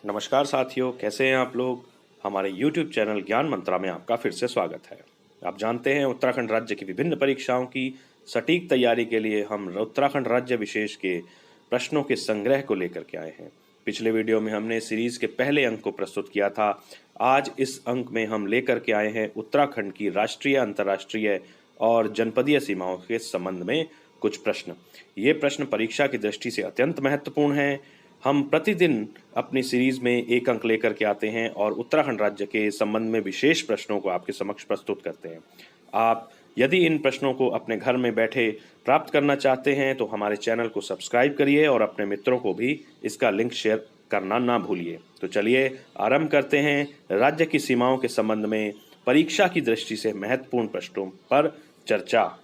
नमस्कार साथियों, कैसे हैं आप लोग। हमारे YouTube चैनल ज्ञान मंत्रा में आपका फिर से स्वागत है। आप जानते हैं उत्तराखंड राज्य की विभिन्न परीक्षाओं की सटीक तैयारी के लिए हम उत्तराखंड राज्य विशेष के प्रश्नों के संग्रह को लेकर के आए हैं। पिछले वीडियो में हमने सीरीज के पहले अंक को प्रस्तुत किया था। आज इस अंक में हम लेकर के आए हैं उत्तराखंड की राष्ट्रीय, अंतर्राष्ट्रीय और जनपदीय सीमाओं के संबंध में कुछ प्रश्न। ये प्रश्न परीक्षा की दृष्टि से अत्यंत महत्वपूर्ण हैं। हम प्रतिदिन अपनी सीरीज में एक अंक लेकर के आते हैं और उत्तराखंड राज्य के संबंध में विशेष प्रश्नों को आपके समक्ष प्रस्तुत करते हैं। आप यदि इन प्रश्नों को अपने घर में बैठे प्राप्त करना चाहते हैं तो हमारे चैनल को सब्सक्राइब करिए और अपने मित्रों को भी इसका लिंक शेयर करना ना भूलिए। तो चलिए आरंभ करते हैं राज्य की सीमाओं के संबंध में परीक्षा की दृष्टि से महत्वपूर्ण प्रश्नों पर चर्चा।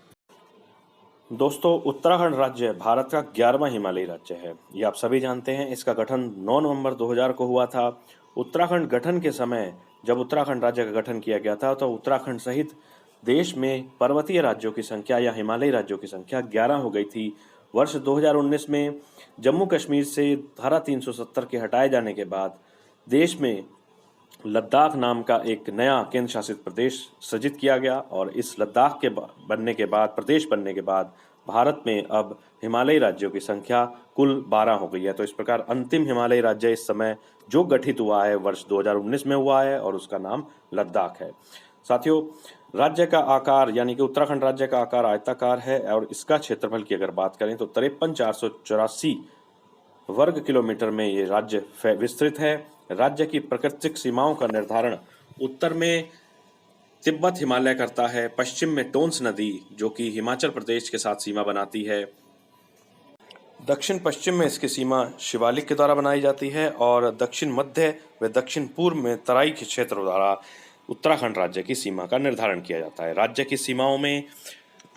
दोस्तों, उत्तराखंड राज्य भारत का 11वां हिमालयी राज्य है। ये आप सभी जानते हैं। इसका गठन 9 नवंबर 2000 को हुआ था। उत्तराखंड गठन के समय जब उत्तराखंड राज्य का गठन किया गया था तो उत्तराखंड सहित देश में पर्वतीय राज्यों की संख्या या हिमालयी राज्यों की संख्या 11 हो गई थी। वर्ष 2019 में जम्मू कश्मीर से धारा 370 के हटाए जाने के बाद देश में लद्दाख नाम का एक नया केंद्र शासित प्रदेश सृजित किया गया और इस लद्दाख के बनने के बाद, प्रदेश बनने के बाद भारत में अब हिमालयी राज्यों की संख्या कुल 12 हो गई है। तो इस प्रकार अंतिम हिमालयी राज्य इस समय जो गठित हुआ है वर्ष 2019 में हुआ है और उसका नाम लद्दाख है। साथियों, राज्य का आकार यानी कि उत्तराखंड राज्य का आकार आयताकार है और इसका क्षेत्रफल की अगर बात करें तो 53,484 वर्ग किलोमीटर में ये राज्य विस्तृत है। राज्य की प्राकृतिक सीमाओं का निर्धारण उत्तर में तिब्बत हिमालय करता है, पश्चिम में टोंस नदी जो कि हिमाचल प्रदेश के साथ सीमा बनाती है, दक्षिण पश्चिम में इसकी सीमा शिवालिक के द्वारा बनाई जाती है और दक्षिण मध्य व दक्षिण पूर्व में तराई के क्षेत्र द्वारा उत्तराखंड राज्य की सीमा का निर्धारण किया जाता है। राज्य की सीमाओं में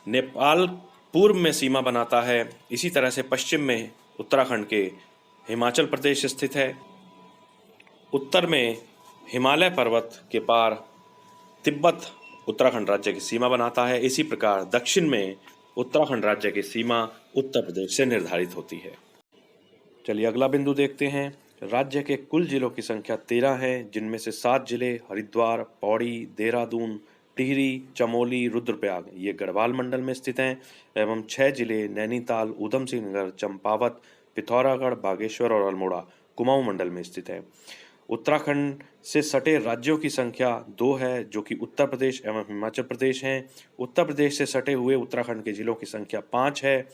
नेपाल पूर्व में सीमा बनाता है। इसी तरह से पश्चिम में उत्तराखंड के हिमाचल प्रदेश स्थित है। उत्तर में हिमालय पर्वत के पार तिब्बत उत्तराखंड राज्य की सीमा बनाता है। इसी प्रकार दक्षिण में उत्तराखंड राज्य की सीमा उत्तर प्रदेश से निर्धारित होती है। चलिए अगला बिंदु देखते हैं। राज्य के कुल जिलों की संख्या 13 है, जिनमें से 7 जिले हरिद्वार, पौड़ी, देहरादून, टिहरी, चमोली, रुद्रप्रयाग ये गढ़वाल मंडल में स्थित हैं एवं 6 जिले नैनीताल, ऊधम सिंह नगर, चंपावत, पिथौरागढ़, बागेश्वर और अल्मोड़ा कुमाऊं मंडल में स्थित है। उत्तराखंड से सटे राज्यों की संख्या 2 है, जो कि उत्तर प्रदेश एवं हिमाचल प्रदेश हैं। उत्तर प्रदेश से सटे हुए उत्तराखंड के जिलों की संख्या 5 है।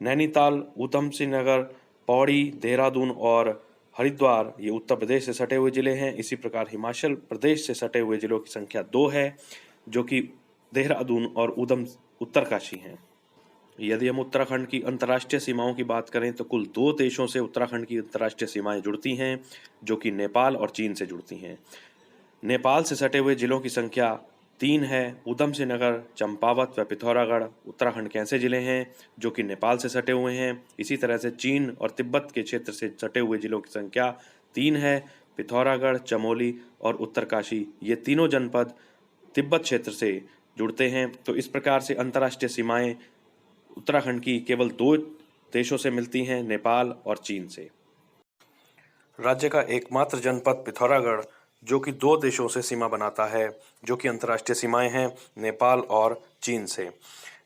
नैनीताल, ऊधम सिंह नगर, पौड़ी, देहरादून और हरिद्वार ये उत्तर प्रदेश से सटे हुए जिले हैं। इसी प्रकार हिमाचल प्रदेश से सटे हुए जिलों की संख्या 2 है, जो कि देहरादून और उत्तरकाशी हैं। यदि हम उत्तराखंड की अंतर्राष्ट्रीय सीमाओं की बात करें तो कुल 2 देशों से उत्तराखंड की अंतर्राष्ट्रीय सीमाएं जुड़ती हैं, जो कि नेपाल और चीन से जुड़ती हैं। नेपाल से सटे हुए जिलों की संख्या 3 है। ऊधम सिंह नगर, चंपावत व पिथौरागढ़ उत्तराखंड के ऐसे जिले हैं जो कि नेपाल से सटे हुए हैं। इसी तरह से चीन और तिब्बत के क्षेत्र से सटे हुए जिलों की संख्या 3 है। पिथौरागढ़, चमोली और उत्तरकाशी ये तीनों जनपद तिब्बत क्षेत्र से जुड़ते हैं। तो इस प्रकार से अंतर्राष्ट्रीय सीमाएं उत्तराखंड की केवल 2 देशों से मिलती हैं, नेपाल और चीन से। राज्य का एकमात्र जनपद पिथौरागढ़ जो कि 2 देशों से सीमा बनाता है, जो कि अंतर्राष्ट्रीय सीमाएं हैं नेपाल और चीन से।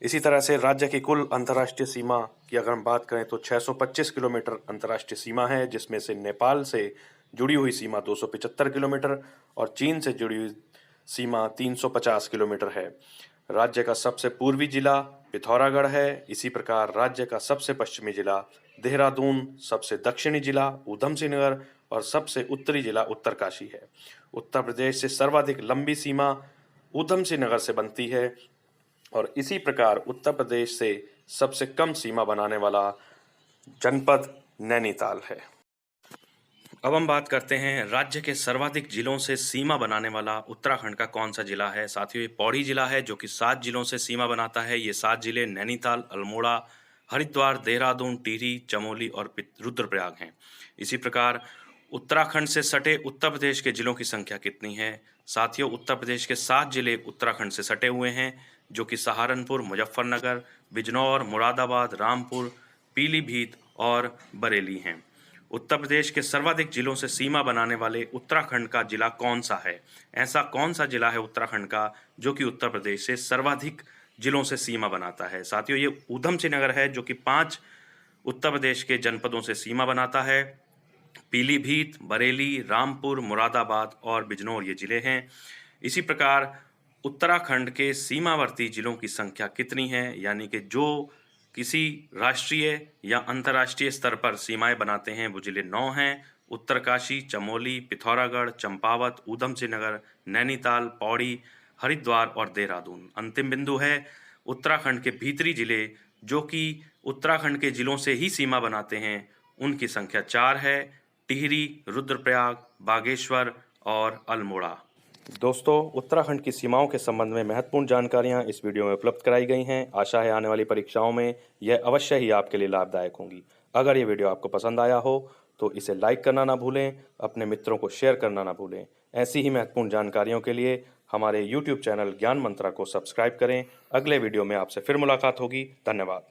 इसी तरह से राज्य की कुल अंतर्राष्ट्रीय सीमा की अगर हम बात करें तो 625 किलोमीटर अंतर्राष्ट्रीय सीमा है, जिसमें से नेपाल से जुड़ी हुई सीमा 275 किलोमीटर और चीन से जुड़ी हुई सीमा 350 किलोमीटर है। राज्य का सबसे पूर्वी जिला पिथौरागढ़ है। इसी प्रकार राज्य का सबसे पश्चिमी जिला देहरादून, सबसे दक्षिणी जिला ऊधम सिंह नगर और सबसे उत्तरी जिला उत्तरकाशी है। उत्तर प्रदेश से सर्वाधिक लंबी सीमा ऊधम सिंह नगर से बनती है और इसी प्रकार उत्तर प्रदेश से सबसे कम सीमा बनाने वाला जनपद नैनीताल है। अब हम बात करते हैं राज्य के सर्वाधिक जिलों से सीमा बनाने वाला उत्तराखंड का कौन सा जिला है। साथियों, ये पौड़ी जिला है जो कि 7 जिलों से सीमा बनाता है। ये 7 जिले नैनीताल, अल्मोड़ा, हरिद्वार, देहरादून, टिहरी, चमोली और रुद्रप्रयाग हैं। इसी प्रकार उत्तराखंड से सटे उत्तर प्रदेश के जिलों की संख्या कितनी है। साथियों, उत्तर प्रदेश के 7 जिले उत्तराखंड से सटे हुए हैं, जो कि सहारनपुर, मुजफ्फरनगर, बिजनौर, मुरादाबाद, रामपुर, पीलीभीत और बरेली हैं। उत्तर प्रदेश के सर्वाधिक जिलों से सीमा बनाने वाले उत्तराखंड का जिला कौन सा है? ऐसा कौन सा जिला है उत्तराखंड का जो कि उत्तर प्रदेश से सर्वाधिक जिलों से सीमा बनाता है? साथियों, ये ऊधम सिंह नगर है जो कि 5 उत्तर प्रदेश के जनपदों से सीमा बनाता है। पीलीभीत, बरेली, रामपुर, मुरादाबाद और बिजनौर ये जिले हैं। इसी प्रकार उत्तराखंड के सीमावर्ती जिलों की संख्या कितनी है, यानी कि जो किसी राष्ट्रीय या अंतर्राष्ट्रीय स्तर पर सीमाएं बनाते हैं, वो जिले 9 हैं। उत्तरकाशी, चमोली, पिथौरागढ़, चंपावत, ऊधम सिंह नगर, नैनीताल, पौड़ी, हरिद्वार और देहरादून। अंतिम बिंदु है उत्तराखंड के भीतरी जिले जो कि उत्तराखंड के जिलों से ही सीमा बनाते हैं, उनकी संख्या 4 है। टिहरी, रुद्रप्रयाग, बागेश्वर और अल्मोड़ा। दोस्तों, उत्तराखंड की सीमाओं के संबंध में महत्वपूर्ण जानकारियां इस वीडियो में उपलब्ध कराई गई हैं। आशा है आने वाली परीक्षाओं में यह अवश्य ही आपके लिए लाभदायक होंगी। अगर ये वीडियो आपको पसंद आया हो तो इसे लाइक करना ना भूलें, अपने मित्रों को शेयर करना ना भूलें। ऐसी ही महत्वपूर्ण जानकारियों के लिए हमारे YouTube चैनल ज्ञान मंत्रा को सब्सक्राइब करें। अगले वीडियो में आपसे फिर मुलाकात होगी। धन्यवाद।